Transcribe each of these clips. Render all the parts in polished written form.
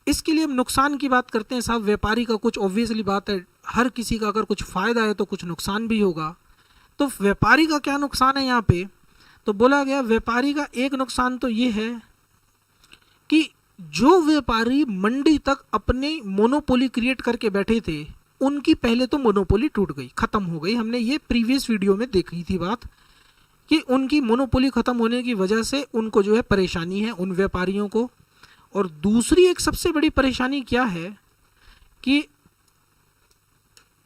इसके लिए हम नुकसान की बात करते हैं साहब। व्यापारी का कुछ ऑब्वियसली बात है, हर किसी का अगर कुछ फ़ायदा है तो कुछ नुकसान भी होगा। तो व्यापारी का क्या नुकसान है यहाँ पे? तो बोला गया व्यापारी का एक नुकसान तो ये है कि जो व्यापारी मंडी तक अपने मोनोपोली क्रिएट करके बैठे थे, उनकी पहले तो मोनोपोली टूट गई, ख़त्म हो गई। हमने ये प्रीवियस वीडियो में देखी थी बात कि उनकी मोनोपोली ख़त्म होने की वजह से उनको जो है परेशानी है उन व्यापारियों को। और दूसरी एक सबसे बड़ी परेशानी क्या है कि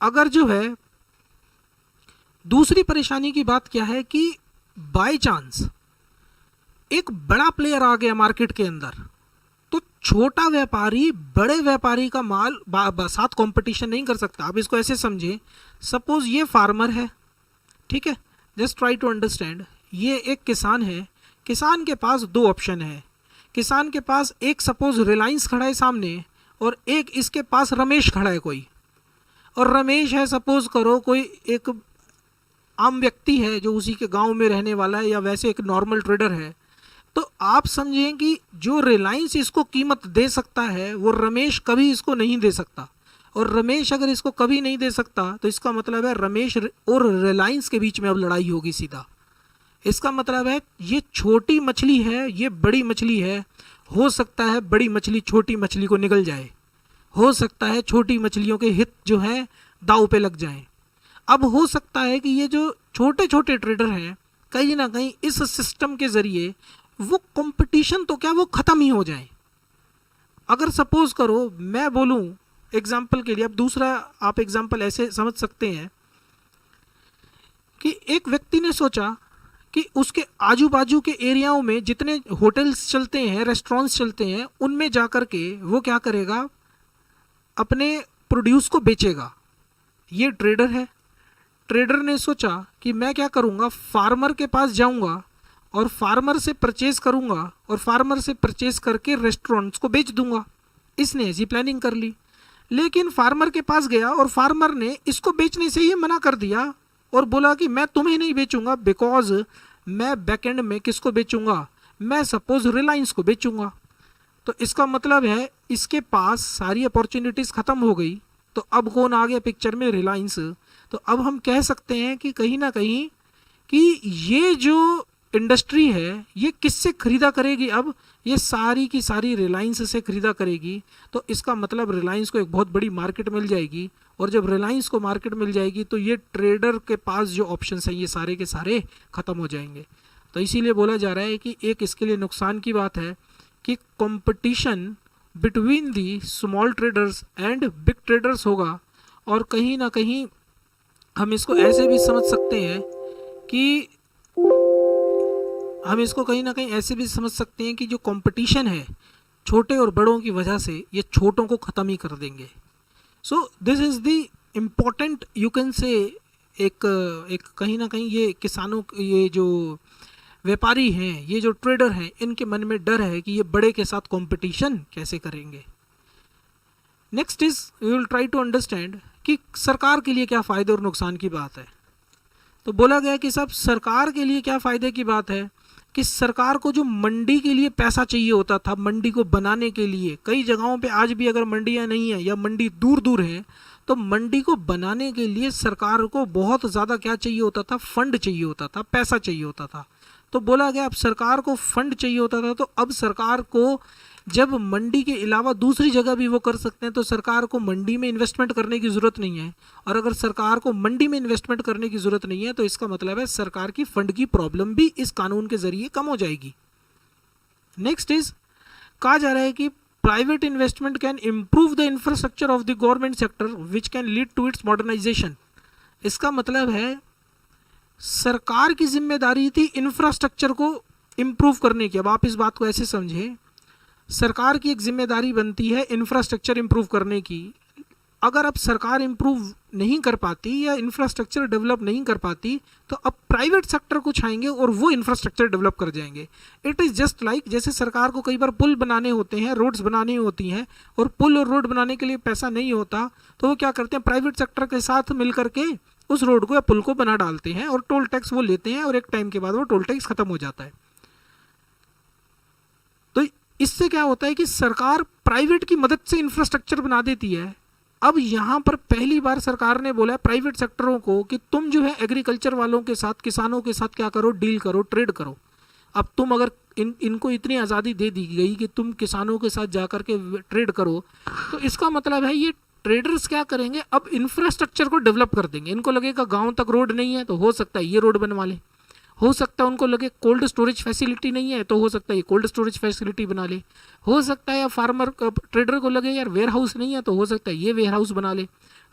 अगर जो है, दूसरी परेशानी की बात क्या है कि बाय चांस एक बड़ा प्लेयर आ गया मार्केट के अंदर, तो छोटा व्यापारी बड़े व्यापारी का माल साथ कंपटीशन नहीं कर सकता। आप इसको ऐसे समझे, सपोज ये फार्मर है, ठीक है, जस्ट ट्राई टू अंडरस्टैंड। ये एक किसान है, किसान के पास दो ऑप्शन है। किसान के पास एक सपोज रिलायंस खड़ा है सामने, और एक इसके पास रमेश खड़ा है कोई। और रमेश है सपोज करो कोई एक आम व्यक्ति है जो उसी के गांव में रहने वाला है, या वैसे एक नॉर्मल ट्रेडर है। तो आप समझें कि जो रिलायंस इसको कीमत दे सकता है वो रमेश कभी इसको नहीं दे सकता। और रमेश अगर इसको कभी नहीं दे सकता तो इसका मतलब है रमेश और रिलायंस के बीच में अब लड़ाई होगी सीधा। इसका मतलब है ये छोटी मछली है, ये बड़ी मछली है, हो सकता है बड़ी मछली छोटी मछली को निगल जाए, हो सकता है छोटी मछलियों के हित जो हैं दांव पे लग जाएं। अब हो सकता है कि ये जो छोटे छोटे ट्रेडर हैं कहीं ना कहीं इस सिस्टम के ज़रिए वो कंपटीशन तो क्या वो ख़त्म ही हो जाए। अगर सपोज करो मैं बोलूँ एग्जाम्पल के लिए, अब दूसरा आप एग्जाम्पल ऐसे समझ सकते हैं कि एक व्यक्ति ने सोचा कि उसके आजू बाजू के एरियाओं में जितने होटल्स चलते हैं, रेस्टोरेंट्स चलते हैं, उनमें जाकर के वो क्या करेगा, अपने प्रोड्यूस को बेचेगा। ये ट्रेडर है। ट्रेडर ने सोचा कि मैं क्या करूँगा, फार्मर के पास जाऊँगा और फार्मर से परचेज़ करूँगा और फार्मर से परचेज़ करके रेस्टोरेंट्स को बेच दूँगा। इसने ऐसी प्लानिंग कर ली। लेकिन फार्मर के पास गया और फार्मर ने इसको बेचने से ही मना कर दिया और बोला कि मैं तुम्हें नहीं बेचूंगा, बिकॉज मैं बैकएंड में किसको बेचूंगा, मैं सपोज रिलायंस को बेचूंगा। तो इसका मतलब है इसके पास सारी अपॉर्चुनिटीज़ ख़त्म हो गई। तो अब कौन आ गया पिक्चर में, रिलायंस। तो अब हम कह सकते हैं कि कहीं ना कहीं कि ये जो इंडस्ट्री है ये किससे खरीदा करेगी, अब ये सारी की सारी रिलायंस से खरीदा करेगी। तो इसका मतलब रिलायंस को एक बहुत बड़ी मार्केट मिल जाएगी, और जब रिलायंस को मार्केट मिल जाएगी तो ये ट्रेडर के पास जो ऑप्शंस हैं ये सारे के सारे ख़त्म हो जाएंगे। तो इसीलिए बोला जा रहा है कि एक इसके लिए नुकसान की बात है कि competition between the small traders and big traders होगा। और कहीं ना कहीं हम इसको ऐसे भी समझ सकते हैं कि हम इसको कहीं ना कहीं ऐसे भी समझ सकते हैं कि जो कंपटीशन है छोटे और बड़ों की वजह से ये छोटों को ख़त्म ही कर देंगे। So this is the important you can say एक कहीं ना कहीं ये किसानों, ये जो व्यापारी हैं, ये जो ट्रेडर हैं, इनके मन में डर है कि ये बड़े के साथ कंपटीशन कैसे करेंगे। Next is we will try to understand कि सरकार के लिए क्या फ़ायदे और नुकसान की बात है। तो बोला गया कि सब सरकार के लिए क्या फ़ायदे की बात है कि सरकार को जो मंडी के लिए पैसा चाहिए होता था, मंडी को बनाने के लिए, कई जगहों पे आज भी अगर मंडियां नहीं है या मंडी दूर दूर है, तो मंडी को बनाने के लिए सरकार को बहुत ज़्यादा क्या चाहिए होता था, फंड चाहिए होता था, पैसा चाहिए होता था। तो बोला गया अब सरकार को फंड चाहिए होता था, तो अब सरकार को जब मंडी के अलावा दूसरी जगह भी वो कर सकते हैं तो सरकार को मंडी में इन्वेस्टमेंट करने की ज़रूरत नहीं है। और अगर सरकार को मंडी में इन्वेस्टमेंट करने की ज़रूरत नहीं है तो इसका मतलब है सरकार की फंड की प्रॉब्लम भी इस कानून के ज़रिए कम हो जाएगी। नेक्स्ट इज कहा जा रहा है कि private investment can improve the infrastructure of the government sector which can lead to its modernisation. इसका मतलब है सरकार की जिम्मेदारी थी इंफ्रास्ट्रक्चर को इम्प्रूव करने की। अब आप इस बात को ऐसे समझें, सरकार की एक जिम्मेदारी बनती है इंफ्रास्ट्रक्चर इम्प्रूव करने की। अगर अब सरकार इम्प्रूव नहीं कर पाती या इंफ्रास्ट्रक्चर डेवलप नहीं कर पाती तो अब प्राइवेट सेक्टर कुछ आएंगे और वो इंफ्रास्ट्रक्चर डेवलप कर जाएंगे। इट इज़ जस्ट लाइक जैसे सरकार को कई बार पुल बनाने होते हैं, रोड्स बनानी होती हैं, और पुल और रोड बनाने के लिए पैसा नहीं होता तो वो क्या करते हैं, प्राइवेट सेक्टर के साथ मिल करके उस रोड को या पुल को बना डालते हैं और टोल टैक्स वो लेते हैं, और एक टाइम के बाद वो टोल टैक्स खत्म हो जाता है। तो इससे क्या होता है कि सरकार प्राइवेट की मदद से इंफ्रास्ट्रक्चर बना देती है। अब यहाँ पर पहली बार सरकार ने बोला है प्राइवेट सेक्टरों को कि तुम जो है एग्रीकल्चर वालों के साथ, किसानों के साथ क्या करो, डील करो, ट्रेड करो। अब तुम अगर इनको इतनी आज़ादी दे दी गई कि तुम किसानों के साथ जाकर के ट्रेड करो, तो इसका मतलब है ये ट्रेडर्स क्या करेंगे, अब इंफ्रास्ट्रक्चर को डेवलप कर देंगे। इनको लगेगा गांव तक रोड नहीं है तो हो सकता है ये रोड बनवा ले, हो सकता है उनको लगे कोल्ड स्टोरेज फैसिलिटी नहीं है तो हो सकता है ये कोल्ड स्टोरेज फैसिलिटी बना ले, हो सकता है या फार्मर ट्रेडर को लगे यार वेयर हाउस नहीं है तो हो सकता है ये वेयर हाउस बना ले।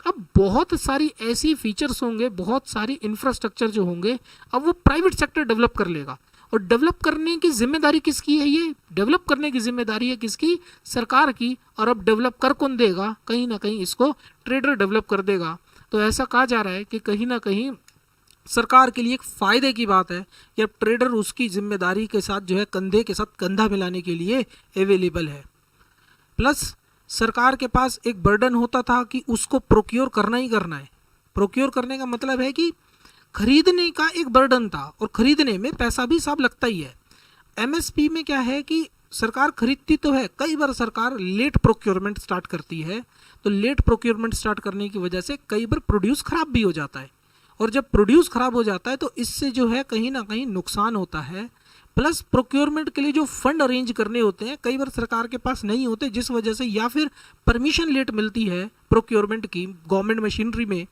अब बहुत सारी ऐसी फीचर्स होंगे, बहुत सारी इंफ्रास्ट्रक्चर जो होंगे, अब वो प्राइवेट सेक्टर डेवलप कर लेगा। और डेवलप करने की जिम्मेदारी किसकी है? ये डेवलप करने की जिम्मेदारी है किसकी? सरकार की। और अब डेवलप कर कौन देगा? कहीं ना कहीं इसको ट्रेडर डेवलप कर देगा। तो ऐसा कहा जा रहा है कि कहीं ना कहीं सरकार के लिए एक फ़ायदे की बात है कि अब ट्रेडर उसकी जिम्मेदारी के साथ जो है कंधे के साथ कंधा मिलाने के लिए अवेलेबल है। प्लस सरकार के पास एक बर्डन होता था कि उसको प्रोक्योर करना ही करना है। प्रोक्योर करने का मतलब है कि खरीदने का एक बर्डन था, और खरीदने में पैसा भी साफ लगता ही है। एमएसपी में क्या है कि सरकार खरीदती तो है, कई बार सरकार लेट प्रोक्योरमेंट स्टार्ट करती है, तो लेट प्रोक्योरमेंट स्टार्ट करने की वजह से कई बार प्रोड्यूस खराब भी हो जाता है। और जब प्रोड्यूस खराब हो जाता है तो इससे जो है कहीं ना कहीं नुकसान होता है। प्लस प्रोक्योरमेंट के लिए जो फंड अरेंज करने होते हैं कई बार सरकार के पास नहीं होते, जिस वजह से या फिर परमिशन लेट मिलती है प्रोक्योरमेंट की गवर्नमेंट मशीनरी में।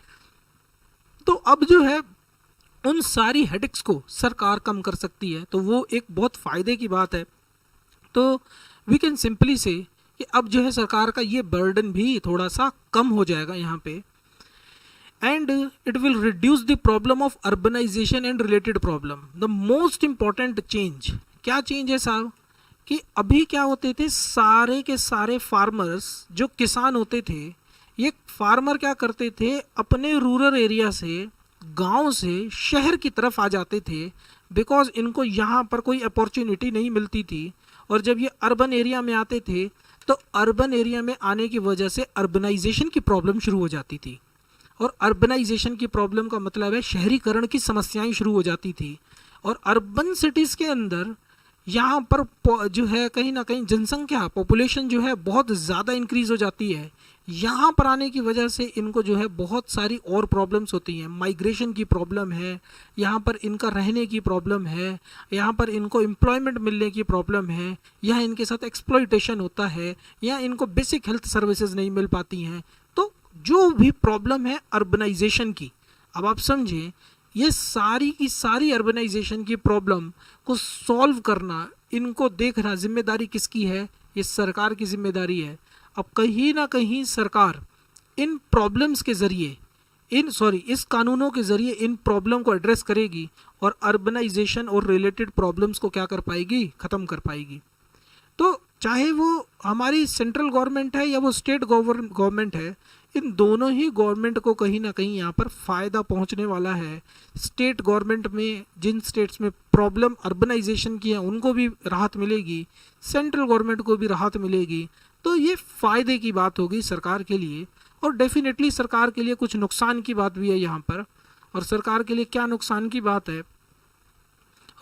तो अब जो है उन सारी हेडेक्स को सरकार कम कर सकती है, तो वो एक बहुत फ़ायदे की बात है। तो वी कैन सिंपली से कि अब जो है सरकार का ये बर्डन भी थोड़ा सा कम हो जाएगा यहाँ पे। And it will reduce the problem of urbanisation and related problem. The most important change, क्या चेंज है साहब, कि अभी क्या होते थे, सारे के सारे फार्मर्स जो किसान होते थे, ये फार्मर क्या करते थे, अपने रूरल एरिया से, गांव से शहर की तरफ आ जाते थे, बिकॉज इनको यहाँ पर कोई अपॉर्चुनिटी नहीं मिलती थी। और जब ये अर्बन एरिया में आते थे तो अर्बन एरिया में आने की वजह से अर्बनाइजेशन की प्रॉब्लम शुरू हो जाती थी। और अर्बनाइजेशन की प्रॉब्लम का मतलब है शहरीकरण की समस्याएं शुरू हो जाती थी। और अर्बन सिटीज़ के अंदर यहाँ पर जो है कहीं ना कहीं जनसंख्या, पॉपुलेशन जो है बहुत ज़्यादा इंक्रीज़ हो जाती है। यहाँ पर आने की वजह से इनको जो है बहुत सारी और प्रॉब्लम्स होती हैं। माइग्रेशन की प्रॉब्लम है, यहाँ पर इनका रहने की प्रॉब्लम है, यहाँ पर इनको एम्प्लॉयमेंट मिलने की प्रॉब्लम है, यहाँ इनके साथ एक्सप्लॉइटेशन होता है, यहाँ इनको बेसिक हेल्थ सर्विसेज नहीं मिल पाती हैं। तो जो भी प्रॉब्लम है अर्बनाइजेशन की, अब आप समझें ये सारी की सारी अर्बनाइजेशन की प्रॉब्लम को सॉल्व करना, इनको देखना जिम्मेदारी किसकी है? ये सरकार की जिम्मेदारी है। अब कहीं ना कहीं सरकार इन प्रॉब्लम्स के ज़रिए, इस कानूनों के ज़रिए इन प्रॉब्लम को एड्रेस करेगी और अर्बनाइजेशन और रिलेटेड प्रॉब्लम्स को क्या कर पाएगी? ख़त्म कर पाएगी। तो चाहे वो हमारी सेंट्रल गवर्नमेंट है या वो स्टेट गवर्नमेंट है, इन दोनों ही गवर्नमेंट को कहीं ना कहीं यहाँ पर फ़ायदा पहुँचने वाला है। स्टेट गवर्नमेंट में जिन स्टेट्स में प्रॉब्लम अर्बनाइजेशन की है उनको भी राहत मिलेगी, सेंट्रल गवर्नमेंट को भी राहत मिलेगी। तो ये फ़ायदे की बात होगी सरकार के लिए। और डेफिनेटली सरकार के लिए कुछ नुकसान की बात भी है यहाँ पर। और सरकार के लिए क्या नुकसान की बात है,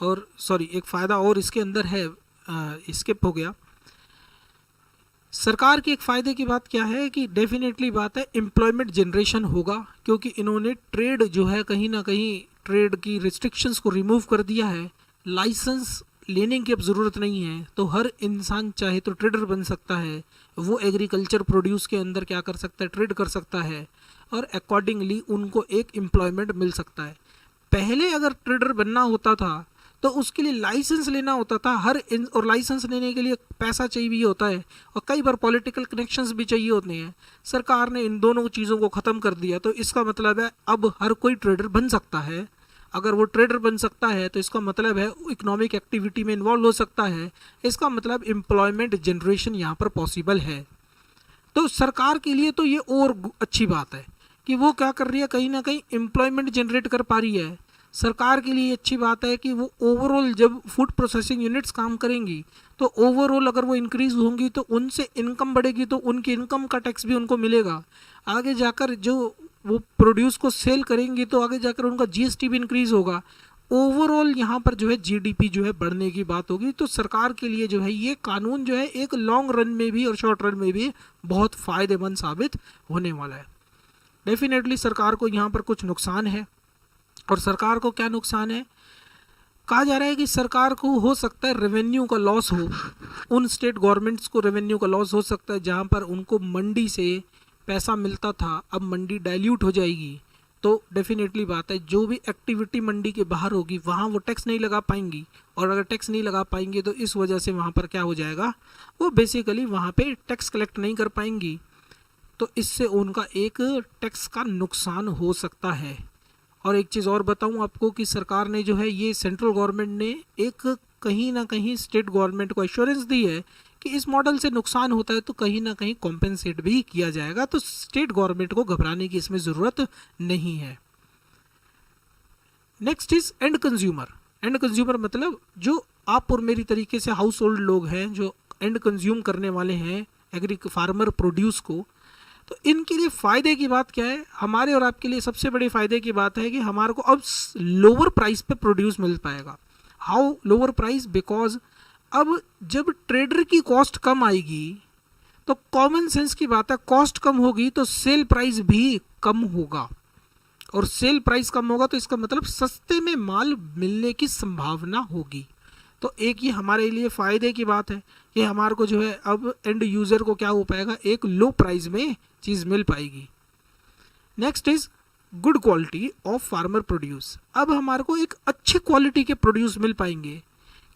और एक फ़ायदा और इसके अंदर है, स्किप हो गया। सरकार की एक फ़ायदे की बात क्या है कि डेफिनेटली बात है एम्प्लॉयमेंट जनरेशन होगा, क्योंकि इन्होंने ट्रेड जो है कहीं ना कहीं ट्रेड की रिस्ट्रिक्शंस को रिमूव कर दिया है। लाइसेंस लेने की अब ज़रूरत नहीं है, तो हर इंसान चाहे तो ट्रेडर बन सकता है। वो एग्रीकल्चर प्रोड्यूस के अंदर क्या कर सकता है? ट्रेड कर सकता है, और अकॉर्डिंगली उनको एक एम्प्लॉयमेंट मिल सकता है। पहले अगर ट्रेडर बनना होता था तो उसके लिए लाइसेंस लेना होता था, और लाइसेंस लेने के लिए पैसा चाहिए होता है, और कई बार पॉलिटिकल कनेक्शंस भी चाहिए होते हैं। सरकार ने इन दोनों चीज़ों को ख़त्म कर दिया, तो इसका मतलब है अब हर कोई ट्रेडर बन सकता है। अगर वो ट्रेडर बन सकता है तो इसका मतलब है इकोनॉमिक एक्टिविटी में इन्वॉल्व हो सकता है। इसका मतलब एम्प्लॉयमेंट जनरेशन यहाँ पर पॉसिबल है। तो सरकार के लिए तो ये और अच्छी बात है कि वो क्या कर रही है, कहीं ना कहीं एम्प्लॉयमेंट जनरेट कर पा रही है। सरकार के लिए अच्छी बात है कि वो ओवरऑल जब फूड प्रोसेसिंग यूनिट्स काम करेंगी तो ओवरऑल अगर वो इंक्रीज़ होंगी तो उनसे इनकम बढ़ेगी, तो उनकी इनकम का टैक्स भी उनको मिलेगा। आगे जाकर जो वो प्रोड्यूस को सेल करेंगी तो आगे जाकर उनका जीएसटी भी इंक्रीज़ होगा। ओवरऑल यहाँ पर जो है जीडीपी जो है बढ़ने की बात होगी। तो सरकार के लिए जो है ये कानून जो है एक लॉन्ग रन में भी और शॉर्ट रन में भी बहुत फ़ायदेमंद साबित होने वाला है। डेफिनेटली सरकार को यहाँ पर कुछ नुकसान है। और सरकार को क्या नुकसान है? कहा जा रहा है कि सरकार को हो सकता है रेवेन्यू का लॉस हो, उन स्टेट गवर्नमेंट्स को रेवेन्यू का लॉस हो सकता है जहाँ पर उनको मंडी से पैसा मिलता था, अब मंडी डाइल्यूट हो जाएगी। तो डेफिनेटली बात है, जो भी एक्टिविटी मंडी के बाहर होगी वहाँ वो टैक्स नहीं लगा पाएंगी, और अगर टैक्स नहीं लगा पाएंगे तो इस वजह से वहाँ पर क्या हो जाएगा, वो बेसिकली वहाँ पे टैक्स कलेक्ट नहीं कर पाएंगी। तो इससे उनका एक टैक्स का नुकसान हो सकता है। और एक चीज़ और बताऊं आपको कि सरकार ने जो है ये सेंट्रल गवर्नमेंट ने एक कहीं ना कहीं स्टेट गवर्नमेंट को एश्योरेंस दी है कि इस मॉडल से नुकसान होता है तो कहीं ना कहीं कॉम्पेंसेट भी किया जाएगा। तो स्टेट गवर्नमेंट को घबराने की इसमें ज़रूरत नहीं है। Next is and consumer. And consumer मतलब जो आप और मेरी तरीके से हाउस होल्ड लोग हैं जो एंड कंज्यूम करने वाले हैं फार्मर प्रोड्यूस को। तो इनके लिए फ़ायदे की बात क्या है? हमारे और आपके लिए सबसे बड़ी फ़ायदे की बात है कि हमारे को अब लोअर प्राइस पे प्रोड्यूस मिल पाएगा। How lower price? बिकॉज अब जब ट्रेडर की कॉस्ट कम आएगी तो कॉमन सेंस की बात है, कॉस्ट कम होगी तो सेल प्राइस भी कम होगा, और सेल प्राइस कम होगा तो इसका मतलब सस्ते में माल मिलने की संभावना होगी। तो एक ये हमारे लिए फ़ायदे की बात है कि हमारे को जो है अब एंड यूज़र को क्या हो पाएगा, एक लो प्राइस में चीज़ मिल पाएगी। Next is good quality of farmer produce. अब हमारे को एक अच्छे क्वालिटी के प्रोड्यूस मिल पाएंगे,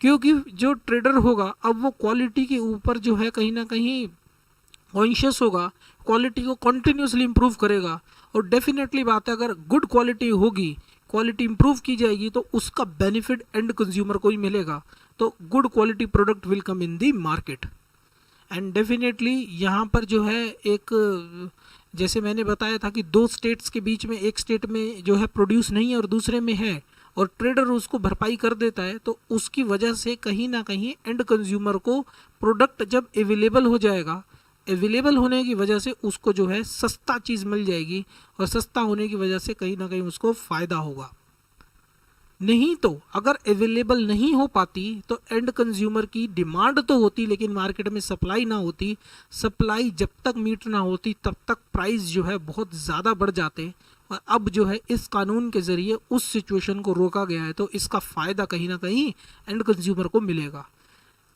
क्योंकि जो ट्रेडर होगा अब वो क्वालिटी के ऊपर जो है कहीं ना कहीं कॉन्शियस होगा, क्वालिटी को कंटिन्यूसली इम्प्रूव करेगा। और डेफिनेटली बात है, अगर गुड क्वालिटी होगी, क्वालिटी इंप्रूव की जाएगी तो उसका बेनिफिट एंड कंज्यूमर को ही मिलेगा। तो good quality product will come in the market. And definitely यहाँ पर जो है एक, जैसे मैंने बताया था कि दो स्टेट्स के बीच में एक स्टेट में जो है प्रोड्यूस नहीं है और दूसरे में है, और ट्रेडर उसको भरपाई कर देता है, तो उसकी वजह से कहीं ना कहीं एंड कंज्यूमर को प्रोडक्ट जब अवेलेबल हो जाएगा, अवेलेबल होने की वजह से उसको जो है सस्ता चीज़ मिल जाएगी, और सस्ता होने की वजह से कहीं ना कहीं उसको फ़ायदा होगा। नहीं तो अगर अवेलेबल नहीं हो पाती तो एंड कंज्यूमर की डिमांड तो होती लेकिन मार्केट में सप्लाई ना होती, सप्लाई जब तक मीट ना होती तब तक प्राइस जो है बहुत ज़्यादा बढ़ जाते। और अब जो है इस कानून के ज़रिए उस सिचुएशन को रोका गया है, तो इसका फ़ायदा कहीं ना कहीं एंड कंज्यूमर को मिलेगा।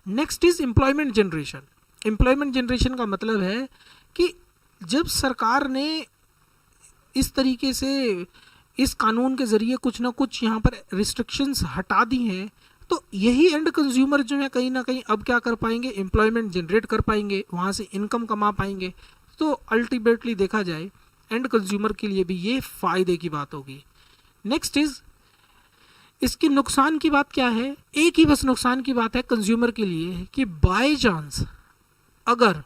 Next is employment generation. Employment generation का मतलब है कि जब सरकार ने इस तरीके से इस कानून के ज़रिए कुछ ना कुछ यहाँ पर रिस्ट्रिक्शंस हटा दी हैं, तो यही एंड कंज्यूमर जो है कहीं ना कहीं अब क्या कर पाएंगे, एम्प्लॉयमेंट जनरेट कर पाएंगे, वहाँ से इनकम कमा पाएंगे। तो अल्टीमेटली देखा जाए एंड कंज्यूमर के लिए भी ये फ़ायदे की बात होगी। नेक्स्ट इज़ इसके नुकसान की बात क्या है? एक ही बस नुकसान की बात है कंज्यूमर के लिए कि बाय चांस अगर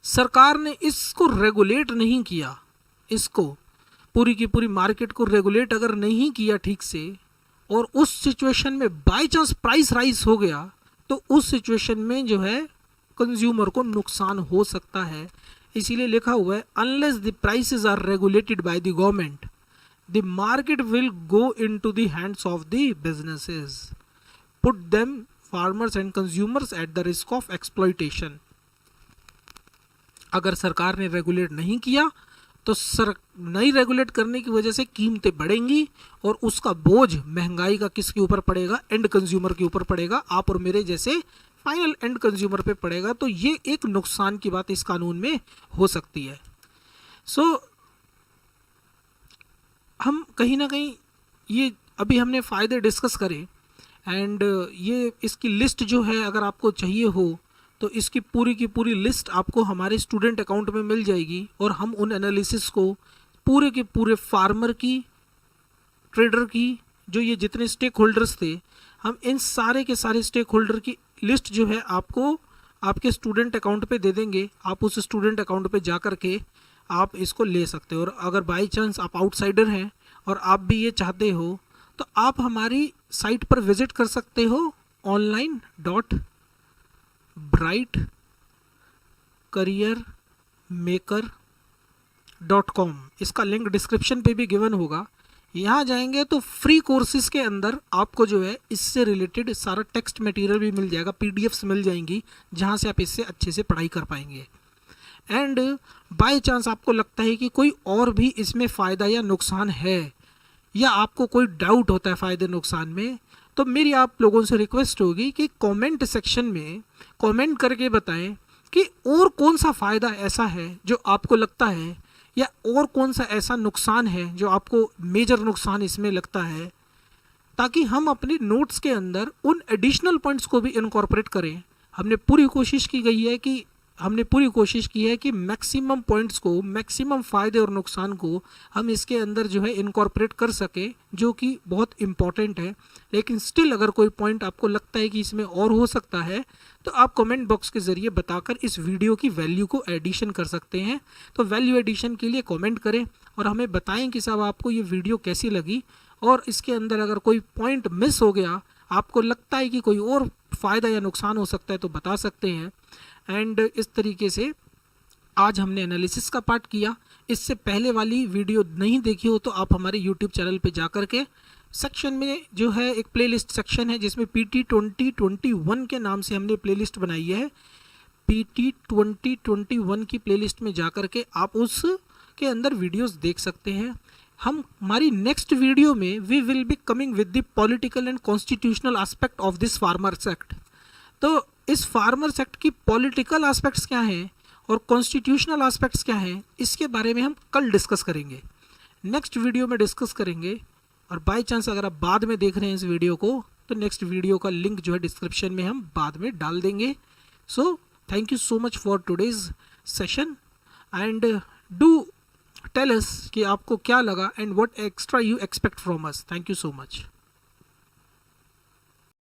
सरकार ने इसको रेगुलेट नहीं किया, इसको पूरी की पूरी मार्केट को रेगुलेट अगर नहीं किया ठीक से, और उस सिचुएशन में बाय चांस प्राइस राइज हो गया, तो उस सिचुएशन में जो है कंज्यूमर को नुकसान हो सकता है। इसीलिए लिखा हुआ है unless the prices are regulated by the government the market will go into the hands of the businesses, put them farmers and consumers at the risk of exploitation. अगर सरकार ने रेगुलेट नहीं किया तो नहीं रेगुलेट करने की वजह से कीमतें बढ़ेंगी, और उसका बोझ महंगाई का किसके ऊपर पड़ेगा, एंड कंज्यूमर के ऊपर पड़ेगा, आप और मेरे जैसे फाइनल एंड कंज्यूमर पे पड़ेगा। तो ये एक नुकसान की बात इस कानून में हो सकती है। हम कहीं ना कहीं ये अभी हमने फ़ायदे डिस्कस करे, एंड ये इसकी लिस्ट जो है अगर आपको चाहिए हो तो इसकी पूरी की पूरी लिस्ट आपको हमारे स्टूडेंट अकाउंट में मिल जाएगी, और हम उन एनालिसिस को पूरे के पूरे फार्मर की, ट्रेडर की, जो ये जितने स्टेक होल्डर्स थे, हम इन सारे के सारे स्टेक होल्डर की लिस्ट जो है आपको आपके स्टूडेंट अकाउंट पे दे देंगे। आप उस स्टूडेंट अकाउंट पे जा कर के आप इसको ले सकते हो। और अगर बाई चांस आप आउटसाइडर हैं और आप भी ये चाहते हो तो आप हमारी साइट पर विजिट कर सकते हो online.brightcareermaker.com। इसका लिंक डिस्क्रिप्शन पे भी गिवन होगा। यहाँ जाएंगे तो फ्री कोर्सेज के अंदर आपको जो है इससे रिलेटेड सारा टेक्स्ट मटेरियल भी मिल जाएगा, पीडीएफ्स मिल जाएंगी, जहाँ से आप इससे अच्छे से पढ़ाई कर पाएंगे। एंड बाय चांस आपको लगता है कि कोई और भी इसमें फ़ायदा या नुकसान है, या आपको कोई डाउट होता है फ़ायदे नुकसान में, तो मेरी आप लोगों से रिक्वेस्ट होगी कि कमेंट सेक्शन में कमेंट करके बताएं कि और कौन सा फ़ायदा ऐसा है जो आपको लगता है, या और कौन सा ऐसा नुकसान है जो आपको मेजर नुकसान इसमें लगता है, ताकि हम अपने नोट्स के अंदर उन एडिशनल पॉइंट्स को भी इनकॉर्पोरेट करें। हमने पूरी कोशिश की है कि मैक्सिमम पॉइंट्स को, मैक्सिमम फ़ायदे और नुकसान को हम इसके अंदर जो है इनकॉर्पोरेट कर सके, जो कि बहुत इम्पॉर्टेंट है। लेकिन स्टिल अगर कोई पॉइंट आपको लगता है कि इसमें और हो सकता है, तो आप कमेंट बॉक्स के ज़रिए बताकर इस वीडियो की वैल्यू को एडिशन कर सकते हैं। तो वैल्यू एडिशन के लिए कमेंट करें और हमें बताएं कि साहब आपको ये वीडियो कैसी लगी, और इसके अंदर अगर कोई पॉइंट मिस हो गया, आपको लगता है कि कोई और फ़ायदा या नुकसान हो सकता है, तो बता सकते हैं। एंड इस तरीके से आज हमने एनालिसिस का पार्ट किया। इससे पहले वाली वीडियो नहीं देखी हो तो आप हमारे यूट्यूब चैनल पे जा कर के सेक्शन में जो है एक प्लेलिस्ट सेक्शन है, जिसमें PT 2021 के नाम से हमने प्लेलिस्ट बनाई है। PT 2021 की प्लेलिस्ट में जा कर के आप उसके अंदर वीडियोस देख सकते हैं। हमारी नेक्स्ट वीडियो में we will be coming with the political and constitutional aspect of this farmers act. तो इस फार्मर्स एक्ट की पॉलिटिकल एस्पेक्ट्स क्या हैं और कॉन्स्टिट्यूशनल एस्पेक्ट्स क्या हैं, इसके बारे में हम कल डिस्कस करेंगे, नेक्स्ट वीडियो में डिस्कस करेंगे। और बाय चांस अगर आप बाद में देख रहे हैं इस वीडियो को, तो नेक्स्ट वीडियो का लिंक जो है डिस्क्रिप्शन में हम बाद में डाल देंगे। So thank you so much for today's session, and do tell us कि आपको क्या लगा and what extra you expect from us. Thank you so much.